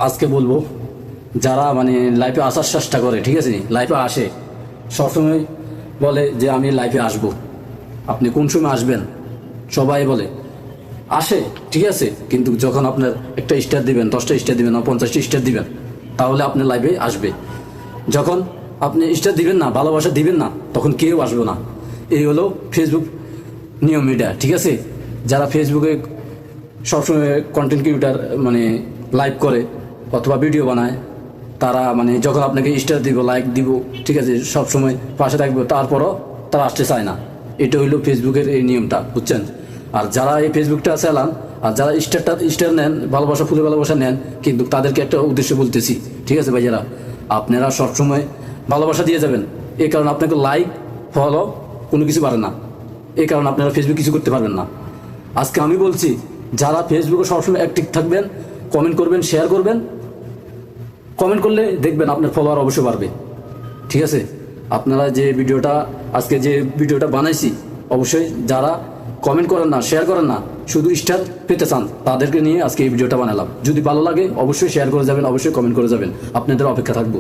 আজকে বলবো যারা মানে লাইফে আসার চেষ্টা করে, ঠিক আছে, লাইফে আসে, সবসময় বলে যে আমি লাইফে আসব। আপনি কোন সময় আসবেন সবাই বলে আসে, ঠিক আছে, কিন্তু যখন আপনার একটা স্টার দিবেন, 10টা স্টার দিবেন না 50টা স্টার দিবেন, তাহলে আপনার লাইফে আসবে। যখন আপনি স্টার দিবেন না, ভালোবাসা দিবেন না, তখন কেউ আসবে না। এই হলো ফেসবুক নিয়ম মিডিয়া, ঠিক আছে। যারা ফেসবুকে সবসময় কন্টেন্ট ক্রিয়েটার মানে লাইভ করে অথবা ভিডিও বানায়, তারা মানে যখন আপনাকে স্টার দিব, লাইক দিব, ঠিক আছে, সবসময় পাশে থাকবে, তারপরও তারা আসতে চায় না। এটা হইলো ফেসবুকের এই নিয়মটা, বুঝছেন। আর যারা এই ফেসবুকটা চালান আর যারা স্টার নেন, ভালোবাসা, ফুলে ভালোবাসা নেন, কিন্তু তাদেরকে একটা উদ্দেশ্য বলতেছি, ঠিক আছে ভাইয়ারা, আপনারা সবসময় ভালোবাসা দিয়ে যাবেন। এই কারণে আপনাকে লাইক ফলো কোনো কিছু পারে না, এই কারণে আপনারা ফেসবুক কিছু করতে পারবেন না। আজকে আমি বলছি, যারা ফেসবুকে সবসময় অ্যাক্টিভ থাকবেন, কমেন্ট করবেন, শেয়ার করবেন, কমেন্ট করলে দেখবেন আপনার ফলোয়ার অবশ্যই বাড়বে, ঠিক আছে। আপনারা যে ভিডিওটা আজকে যে ভিডিওটা বানাইছি, অবশ্যই যারা কমেন্ট করেন না, শেয়ার করেন না, শুধু স্টার পেতে চান, তাদেরকে নিয়ে আজকে এই ভিডিওটা বানালাম। যদি ভালো লাগে অবশ্যই শেয়ার করে যাবেন, অবশ্যই কমেন্ট করে যাবেন, আপনাদের অপেক্ষা থাকবো।